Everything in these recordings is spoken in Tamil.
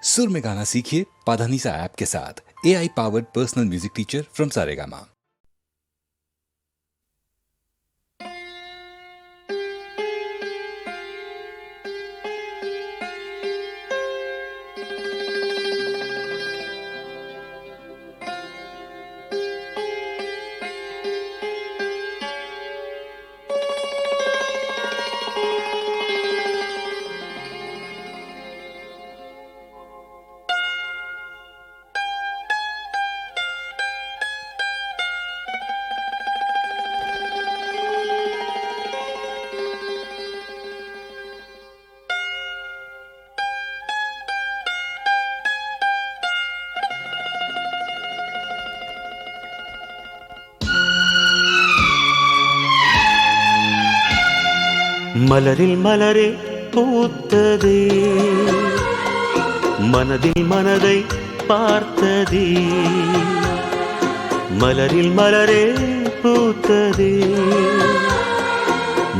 सुर में गाना सीखिए पाधानीसा ऐप के साथ। AI powered personal music teacher from Saregama. மலரில் மலரே பூத்ததே, மனதில் மனதை பார்த்ததே. மலரில் மலரே பூத்ததே,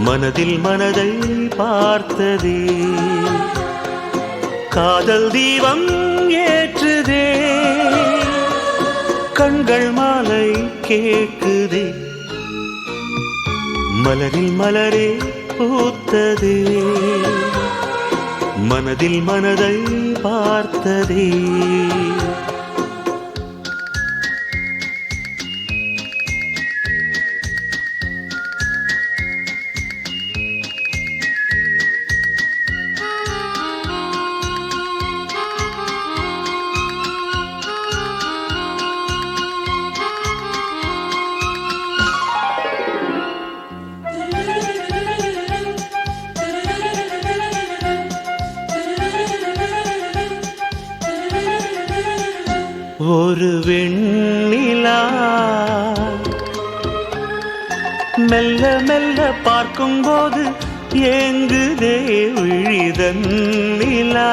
மனதில் மனதை பார்த்ததே. காதல் தீபம் ஏற்றுதே, கண்கள் மாலை கேட்குதே. மலரில் மலரே பூத்ததே, மனதில் மனதை பார்த்ததே. ஒரு வெண்ணிலா மெல்ல மெல்ல பார்க்கும்போது ஏங்குதே விழிதன்னிலா.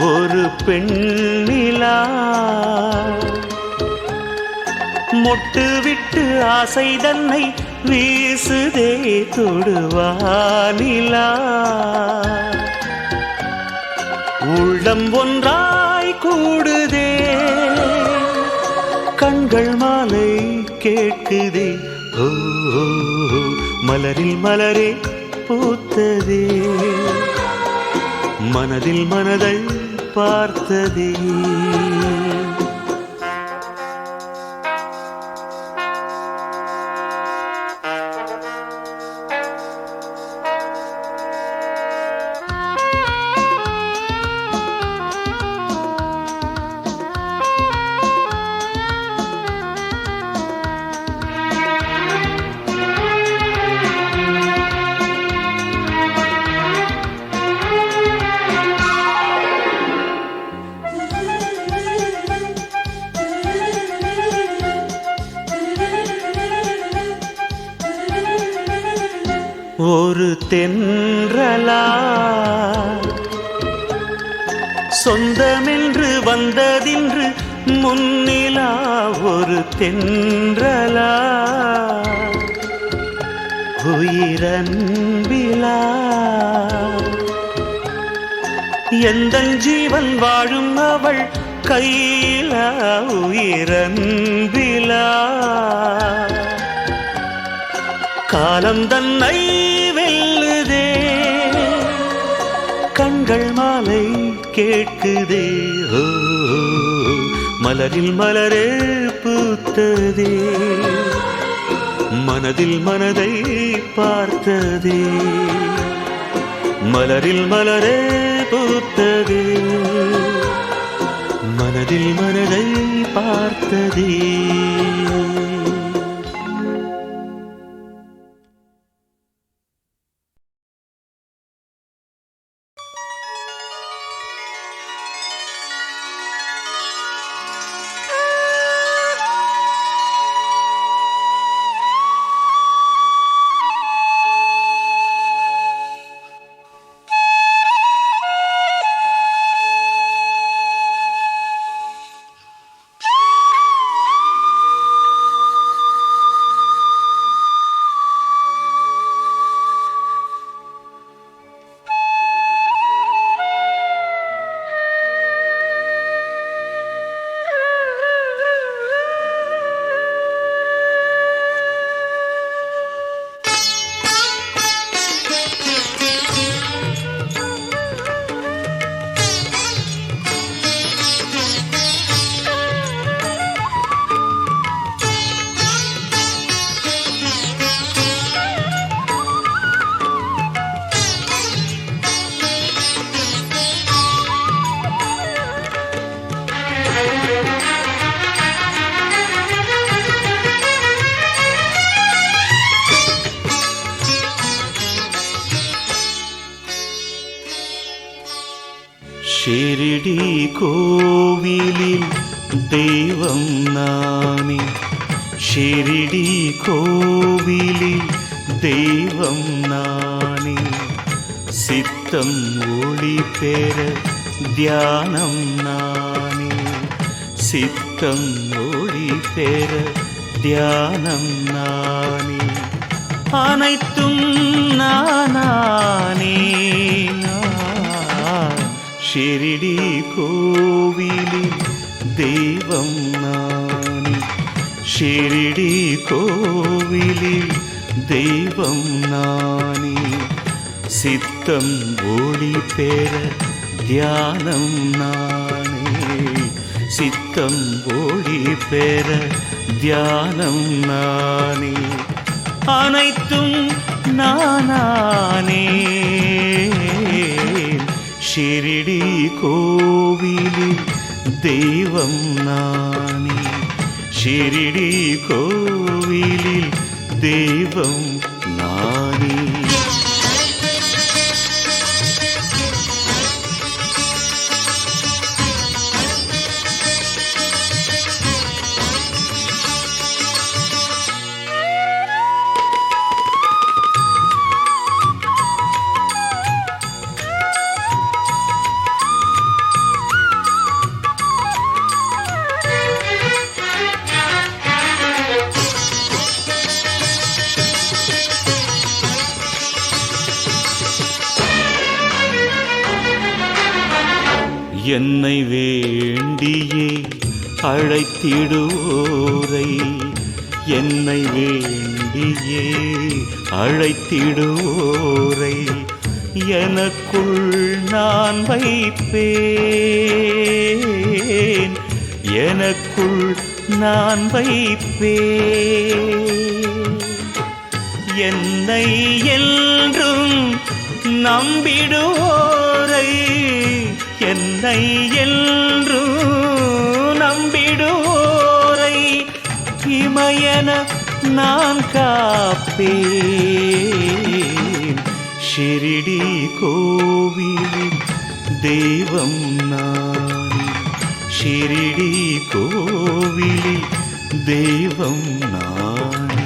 ஒரு பெண்ணிலா மொட்டு விட்டு ஆசை தன்னை வீசுதே தொடுவானிலா. உள்ளம் ஒன்றாய் கூடுதே, கண்கள் மாலை கேட்குதே. ஓ மலரில் மலரே பூத்ததே, மனதில் மனதை பார்த்ததே. ஒரு தென்றலா சொந்தமென்று வந்ததின்று முன்னிலா. ஒரு தென்றலா உயிரன்பிலா எந்தன் ஜீவன் வாழும் அவள் கையிலா. உயிரன்பிலா காலம் தன்னை வெல்லுதே, கண்கள் மாலை கேட்குதே. ஓ மலரில் மலரே பூத்ததே, மனதில் மனதை பார்த்ததே. மலரில் மலரே பூத்ததே, மனதில் மனதை பார்த்ததே. ஷிரடி கோவிலில் தெய்வம் நானே, ஷிரடி கோவிலில் தெய்வம் நானே. சித்தம் ஒளி பெற தியானம் நானே, சித்தம் ஒளி பெற தியானம் நானே. அனைத்தும் நானே. ஷிரடி கோவிலில் தெய்வம் நானே, ஷிரடி கோவிலில் தெய்வம் நானே. சித்தம் ஒளி பெற தியானம் நானே, சித்தம் ஒளி பெற தியானம் நானே. அனைத்தும் நானே. ஷிரடி கோவிலில் தெய்வம் நானே, ஷிரடி கோவிலில் தெய்வம் நானே. என்னை வேண்டியே அழைத்திடுவோரை, என்னை வேண்டியே அழைத்திடுவோரை எனக்குள் நான் வைப்பேன், எனக்குள் நான் வைப்பேன். என்னை என்றும் நம்பிடுவோரை, என்னை என்றும் நம்பிடுவோரை இமையென நான் காப்பேன். ஷிரடி கோவிலில் தெய்வம் நானே, ஷிரடி கோவிலில் தெய்வம் நானே.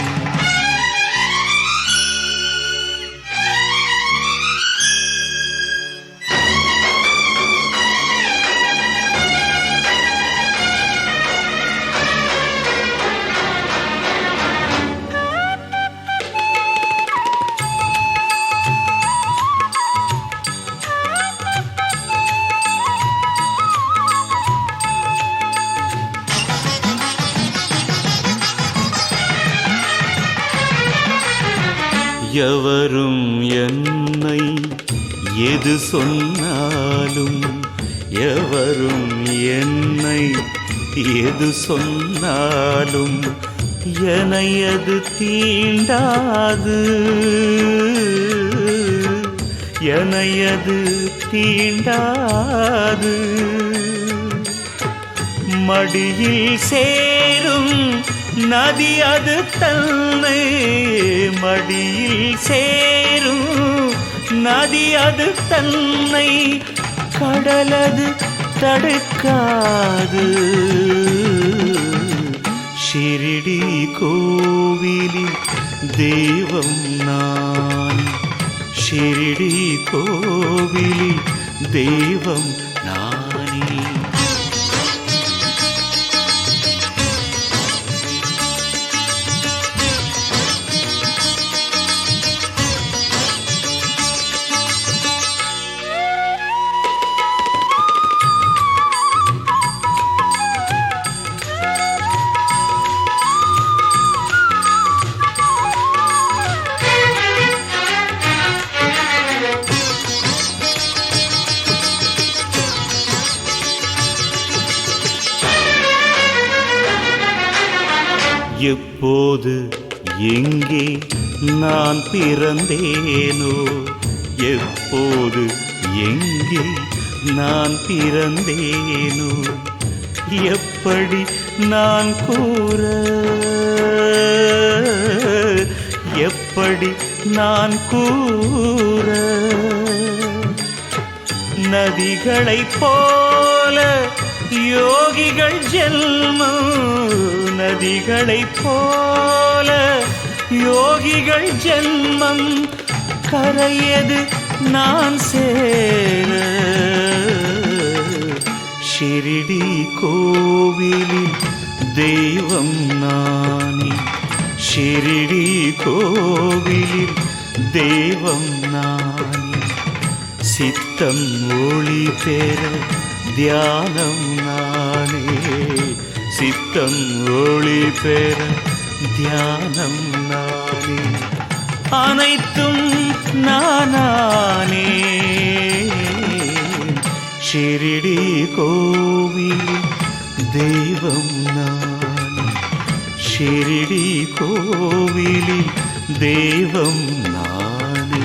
எவரும் என்னை எது சொன்னாலும், எவரும் என்னை எது சொன்னாலும் என்னை அது தீண்டாது, என்னை அது தீண்டாது. மடியில் சேரும் நதி அது தன்னை, மடியில் சேரும் நதி அது தன்னை கடலது தடுக்காது. ஷிரடி கோவிலில் தெய்வம் நான், ஷிரடி கோவிலில் தெய்வம் நானே. எப்போது எங்கே நான் பிறந்தேனோ, எப்போது எங்கே நான் பிறந்தேனோ, எப்படி நான் கூற, எப்படி நான் கூற. நதிகளைப் போல யோகிகள் ஜென்மம், நதிகளைப் போல யோகிகள் ஜென்மம், கரையது நான் சேர ஷிரிடி கோவிலில் தெய்வம் நானே, ஷிரிடி கோவிலில் தெய்வம் நானே, சித்தம் ஒளி பெற தியானம் நானே, சித்தம் ஒளி பெற தியானம் நானே, அனைத்தும் நானே, ஷிரிடி கோவிலில் தெய்வம் நானே, ஷிரிடி கோவிலில் தெய்வம் நானே.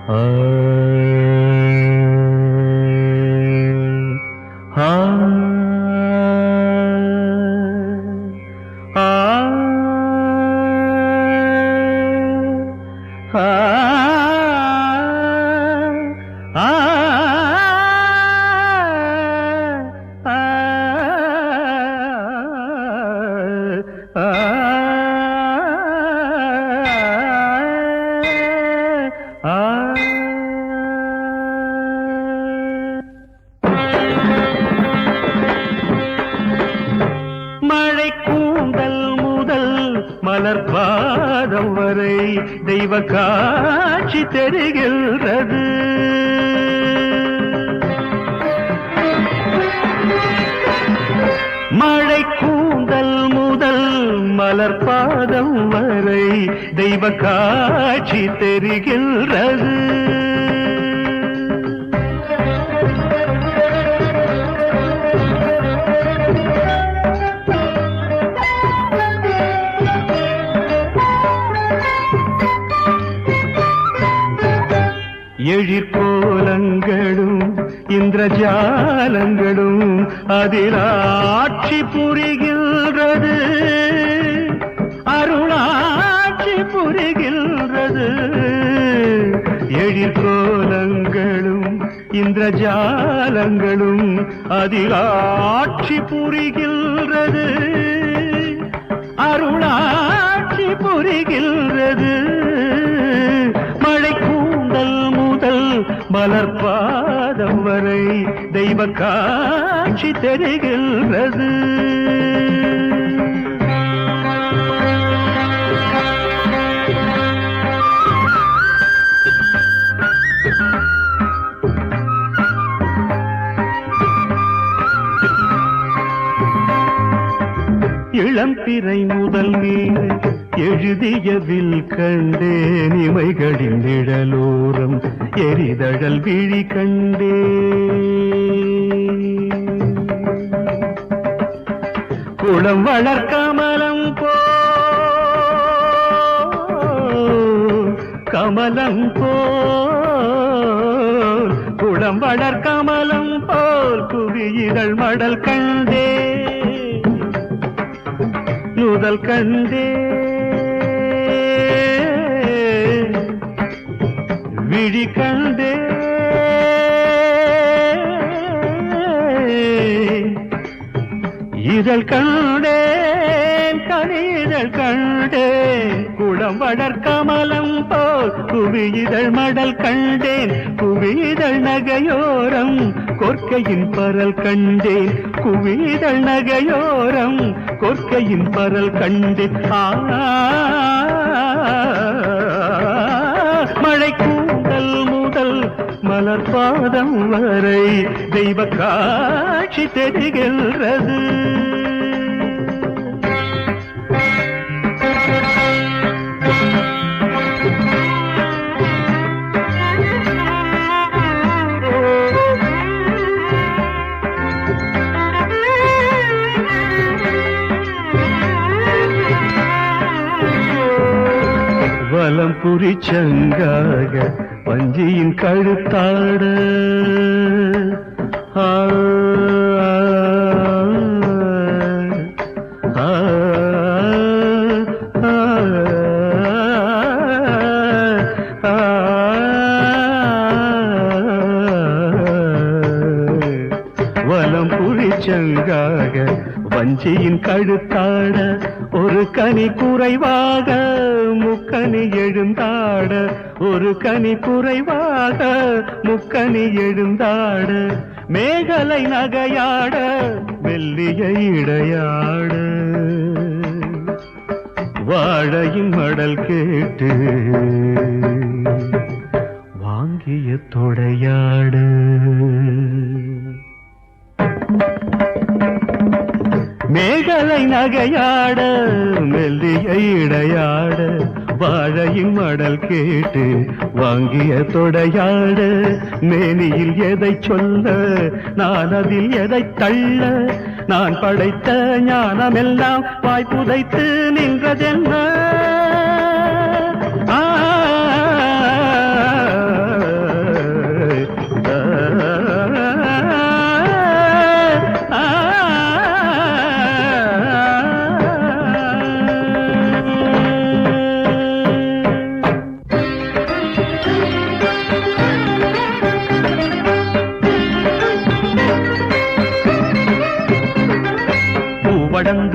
ஆ ஆ ஆ மழை கூந்தல் முதல் மலர் பாதம் வரை தெய்வ காட்சி தெரிகின்றது. மழை கூந்தல் முதல் மலர் பாதம் வரை தெய்வ காட்சி தெரிகின்றது. எழிற்கோலங்களும் இந்திரஜாலங்களும் அதில் ஆட்சி புரிகின்றது. அருளாட்சி புரிகின்றது. எழிற்கோலங்களும் இந்திரஜாலங்களும் அதில் ஆட்சி புரிகின்றது. அருளாட்சி புரிகின்றது. மழை கூந்தல் முதல் மலர் பாதம் வரை தெய்வ காட்சி தெரிகின்றது. இளம்பிறை முதல் நீர் எழுதியவில் கண்டேன். இமைகளின் நிழலோரம் எரிதழல் விழி கண்டே. குளம் வளர்கமலம் கமலம் போல் குளம் வளர்கமலம் போல் குவியிதழ் மடல் கண்டே. நுதல் கண்டே. விழி கண்டே. இதழ் கண்டேன் கனிதழ் கண்டேன். குளம் வளர்கமலம் போல் குவியிதழ் மடல் கண்டேன். குவியிதழ் நகையோரம் கொற்கையின் பரல் கண்டேன். குவியிதழ் நகையோரம் கொற்கையின் பரல் கண்டேன். மழை கூந்தல் முதல் மலர் பாதம் வரை தெய்வ காட்சி தெரிகின்றது. வலம் புரி சங்காக வஞ்சியின் கழுத்தாட. வலம் புரி சங்காக வஞ்சியின் கழுத்தாட. ஒரு கனி குறைவாக முக்கனி எழுந்தாட. ஒரு கனி குறைவாக முக்கனி எழுந்தாட. மேகலை நகையாட மெல்லிய இடையாட. வாழையின் மடல் கேட்டு வாங்கிய தொடையாடு. மேகலை நகையாட மெல்லிய இடையாட. வாழையின் மடல் கேட்டு வாங்கிய தொடையாட. மேனியில் எதை சொல்ல நான் அதில் எதை தள்ள. நான் படைத்த ஞானமெல்லாம் வாய் புதைத்து நின்றதென்ன.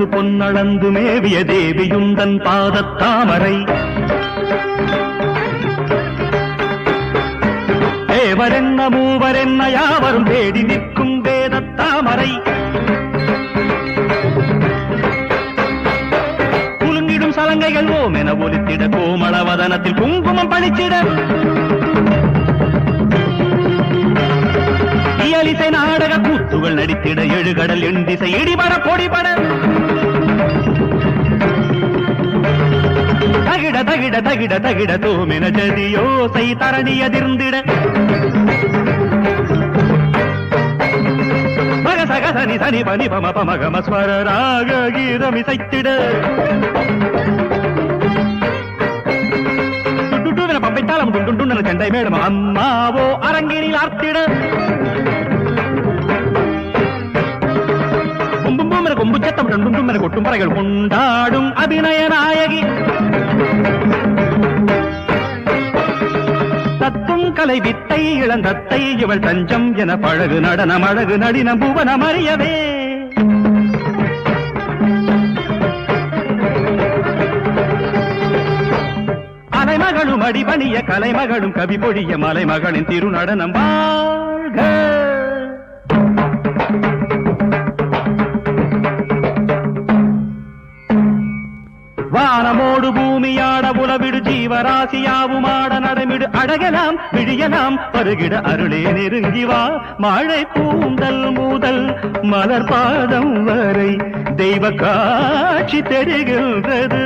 பொழிந்து பொன்னளந்து மேவிய தேவியுந்தன் பாதத்தாமரை தேவரென்ன மூவரென்ன யாவரும் தேடி நிற்கும் வேதத்தாமரை குலுங்கிடும் சலங்கைகள் ஓமென ஒலித்திட கோமளவதனத்தில் குங்குமம் பளிச்சிட இயலிசை நாடக கூத்துகள் நடித்திட எழுகடல் எண்டிசை இடிபட பொடிபட தகிட தகிட தகிட தகிட தோமென ஜதியோசை தரணி அதிர்ந்திட மகசக சனி சனி பனி பம பமகம ஸ்வர ராக கீதம் இசைத்திட டுட்டுவென பம்பைத்தாளம் டுண்டுண்டன சண்டை மேடம் அம்மாவோ அரங்கினில் ஆர்த்திட கொம்பு சத்தம் ரெண்டும் என கொட்டும் பறைகள் கொண்டாடும் அபிநய நாயகி தத்தும் கலை வித்தை இளந்தத்தை இவள் தஞ்சம் என பழகு நடனம் அழகு நடினம் புவனம் அறியவே அலைமகளும் அடிபணிய கலைமகளும் கவி பொழிய மலைமகளின் திருநடனம் வாழ்க வானமோடு பூமியாட உலவிடு ஜீவராசியாவுமாட நடமிடு அழகலாம் விழியலாம் பருகிட அருளே நெருங்கி வா மழை பூந்தல் முதல் மலர் பாதம் வரை தெய்வ காட்சி தெரிகின்றது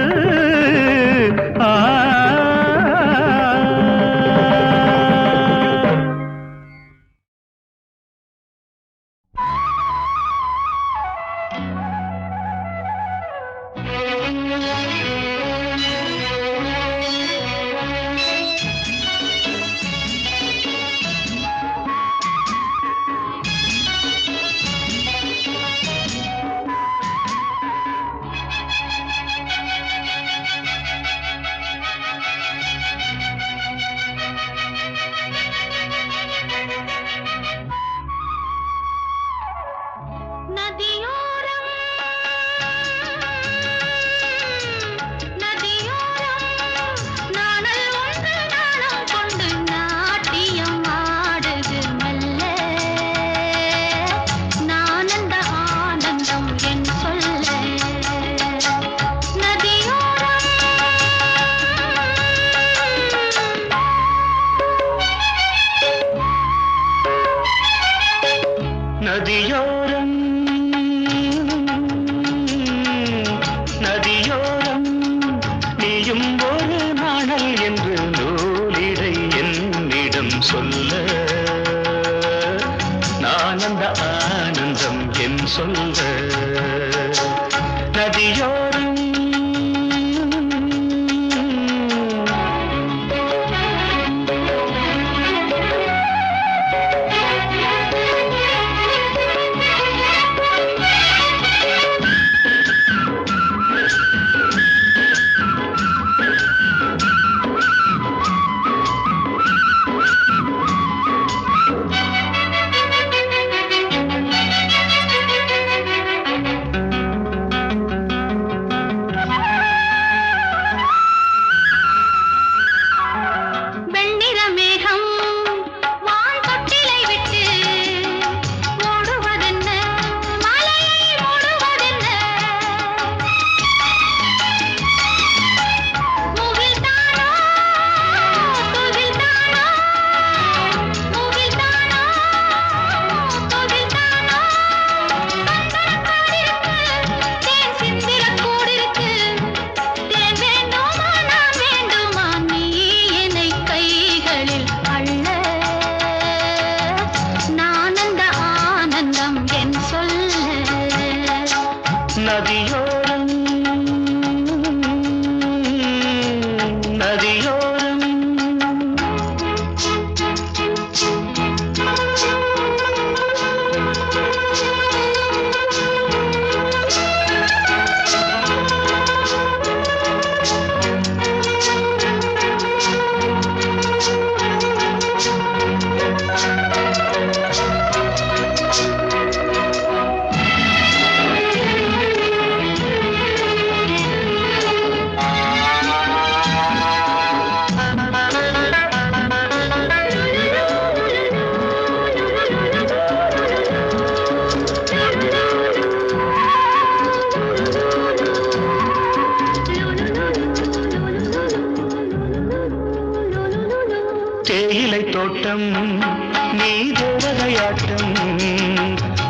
தேவதையாட்டம்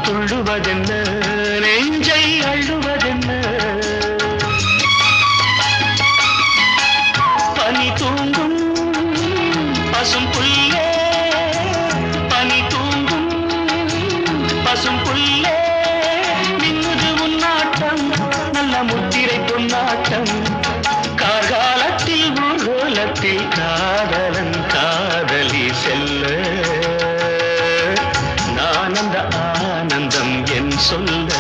துள்ளுவதென்ன நெஞ்சை அள்ளுவதென்ன பனி தூங்கும் பசும் புல்லே பனி தூங்கும் பசும் புல்லே மின்னுது உன்னாட்டம் நல்ல முத்திரை பொன்னாட்டம் கார்காலத்தில் ஊர்கோலத்தில் காதலன் காதலி செல்ல நானந்த ஆனந்தம் என் சொல்ல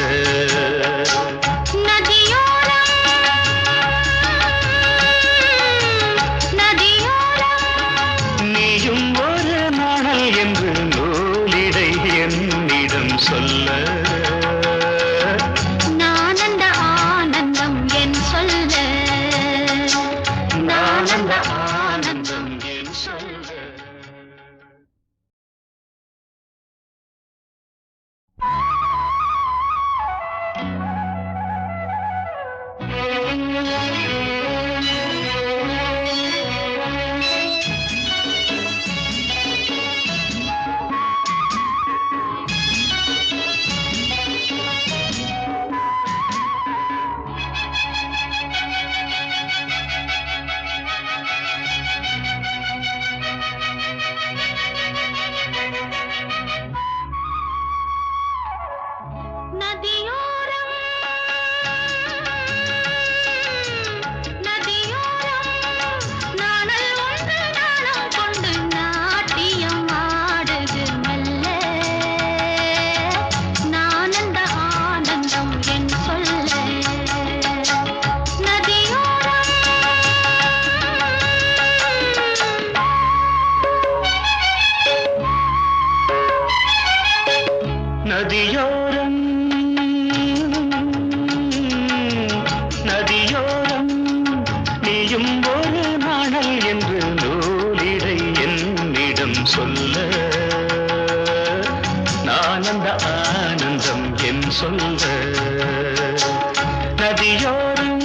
நீயும் ஒரு நாணல் என்று நூலிடை என்னிடம் சொல்ல நதியோரம் நதியோரம் நீயும் ஒரு நாணல் என்று நூலிடை என்னிடம் சொல்ல நானந்த ஆனந்தம் என் சொல்ல நதியோரம்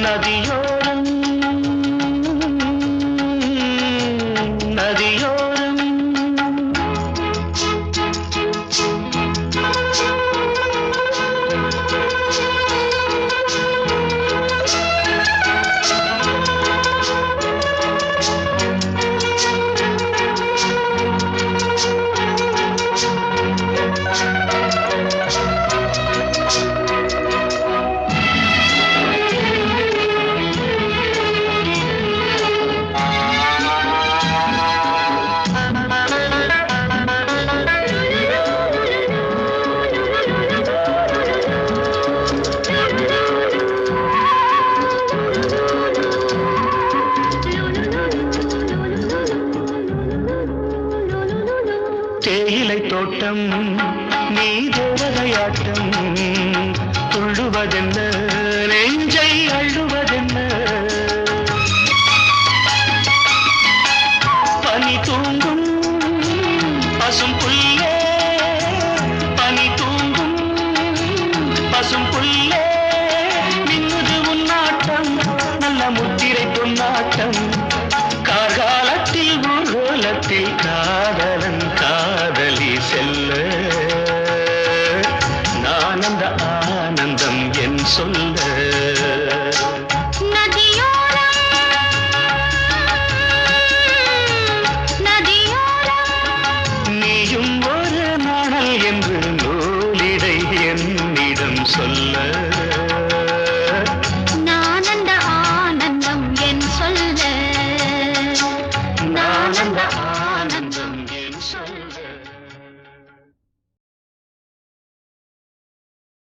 நதியோரம் நதியோரம் தேயிலை தோட்டம் நீ தேவதையாட்டம் துள்ளுவதென்ன நெஞ்சை அள்ளுவதென்ன பனி தூங்கும் பசும் புல்லே பனி தூங்கும் பசும் புல்லே மின்னுது உன்னாட்டம் நல்ல முத்திரை பொன்னாட்டம் கார்காலத்தில் ஊர்கோலத்தில் காதலன் காதலி செல்ல ஆனந்த ஆனந்தம் என் சொல்ல நீயும் ஒரு நாணல் என்று நூலிடை என்னிடம் சொல்ல